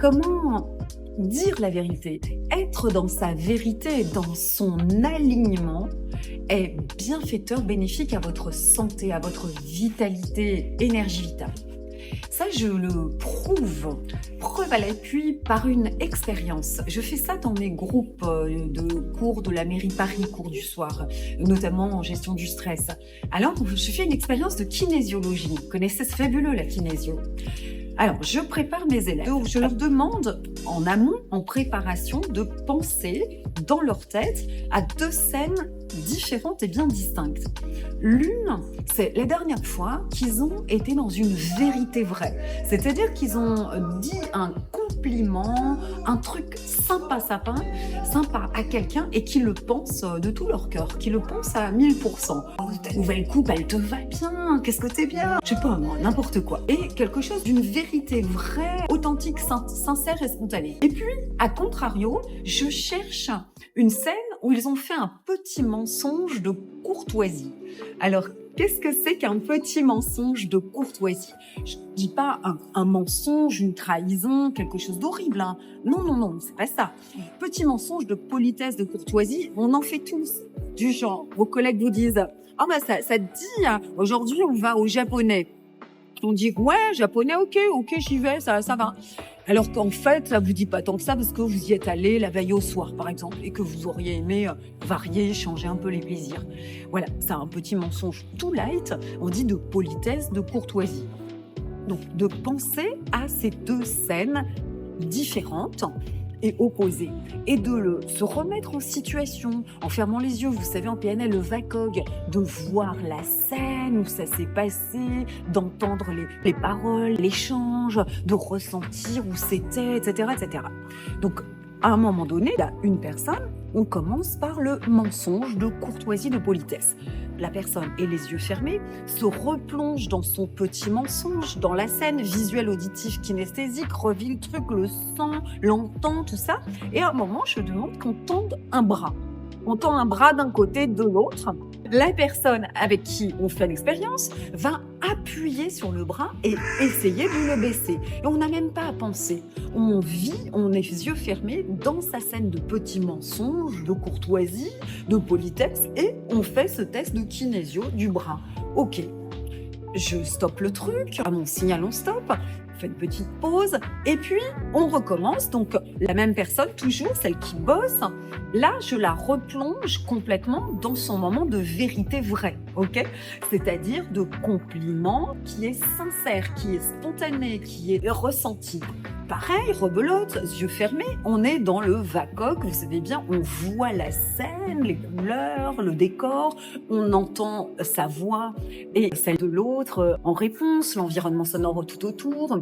Comment dire la vérité? Être dans sa vérité, dans son alignement, est bienfaiteur, bénéfique à votre santé, à votre vitalité, énergie vitale. Ça, je le prouve, preuve à l'appui par une expérience. Je fais ça dans mes groupes de cours de la mairie Paris, cours du soir, notamment en gestion du stress. Alors, je fais une expérience de kinésiologie. Vous connaissez, c'est fabuleux la kinésio. Alors, je prépare mes élèves. Donc, je leur demande en amont, en préparation, de penser dans leur tête à 2 scènes différentes et bien distinctes. L'une, c'est la dernière fois qu'ils ont été dans une vérité vraie. C'est-à-dire qu'ils ont dit un compliment, un truc sympa à quelqu'un et qu'ils le pensent de tout leur cœur, qu'ils le pensent à 1000%. Oh, ta nouvelle coupe, elle te va bien, qu'est-ce que t'es bien. Je sais pas, moi, n'importe quoi. Et quelque chose d'une vérité vraie, authentique, sincère et spontanée. Et puis, à contrario, je cherche une scène où ils ont fait un petit mensonge de courtoisie. Alors, qu'est-ce que c'est qu'un petit mensonge de courtoisie? Je ne dis pas un mensonge, une trahison, quelque chose d'horrible. Hein. Non, c'est pas ça. Petit mensonge de politesse, de courtoisie, on en fait tous. Du genre, vos collègues vous disent « Ah bah ça te dit, hein, aujourd'hui on va au japonais ». On dit « Ouais, japonais, ok, j'y vais, ça va ». Alors qu'en fait, ça vous dit pas tant que ça parce que vous y êtes allé la veille au soir, par exemple, et que vous auriez aimé varier, changer un peu les plaisirs. Voilà, c'est un petit mensonge tout light. On dit de politesse, de courtoisie. Donc, de penser à ces 2 scènes différentes et opposées, et de se remettre en situation, en fermant les yeux, vous savez, en PNL, le VACOG, de voir la scène où ça s'est passé, d'entendre les paroles, l'échange, de ressentir où c'était, etc., etc. Donc, à un moment donné, il y a une personne, on commence par le mensonge de courtoisie, de politesse. La personne ait les yeux fermés, se replonge dans son petit mensonge, dans la scène visuelle, auditive, kinesthésique, revit le truc, le sent, l'entend, tout ça. Et à un moment, je demande qu'on tende un bras. On tend un bras d'un côté, de l'autre. La personne avec qui on fait l'expérience va appuyer sur le bras et essayer de le baisser. Et on n'a même pas à penser. On vit, on est les yeux fermés dans sa scène de petits mensonges, de courtoisie, de politesse et on fait ce test de kinésio du bras. Ok, je stoppe le truc, à mon signal on stoppe. On fait une petite pause et puis on recommence. Donc la même personne, toujours celle qui bosse, là je la replonge complètement dans son moment de vérité vraie, ok? C'est-à-dire de compliment qui est sincère, qui est spontané, qui est ressenti. Pareil, rebelote, yeux fermés, on est dans le VACOG, vous savez bien, on voit la scène, les couleurs, le décor, on entend sa voix et celle de l'autre en réponse, l'environnement sonore tout autour,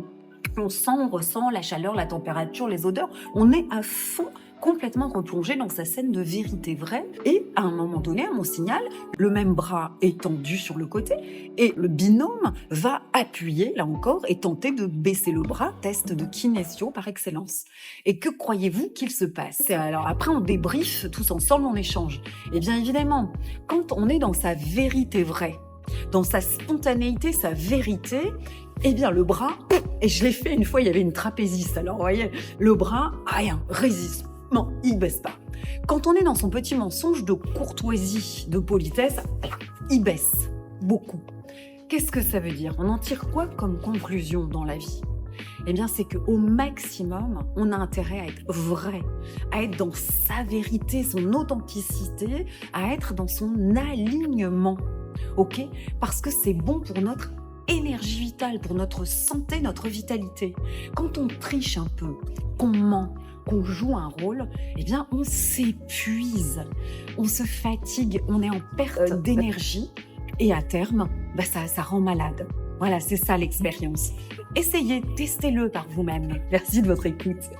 on sent, on ressent la chaleur, la température, les odeurs, on est à fond complètement replongé dans sa scène de vérité vraie et à un moment donné, à mon signal, le même bras est tendu sur le côté et le binôme va appuyer, là encore, et tenter de baisser le bras, test de kinésio par excellence. Et que croyez-vous qu'il se passe? Alors après, on débriefe tous ensemble, on échange. Et bien évidemment, quand on est dans sa vérité vraie, dans sa spontanéité, sa vérité, eh bien le bras, et je l'ai fait une fois, il y avait une trapéziste, alors vous voyez, le bras, rien, résiste. Non, il baisse pas. Quand on est dans son petit mensonge de courtoisie, de politesse, il baisse beaucoup. Qu'est-ce que ça veut dire? On en tire quoi comme conclusion dans la vie? Eh bien, c'est qu'au maximum, on a intérêt à être vrai, à être dans sa vérité, son authenticité, à être dans son alignement. Ok? Parce que c'est bon pour notre énergie vitale, pour notre santé, notre vitalité. Quand on triche un peu, qu'on ment, qu'on joue un rôle, eh bien, on s'épuise, on se fatigue, on est en perte d'énergie et à terme, ça rend malade. Voilà, c'est ça l'expérience. Essayez, testez-le par vous-même. Merci de votre écoute.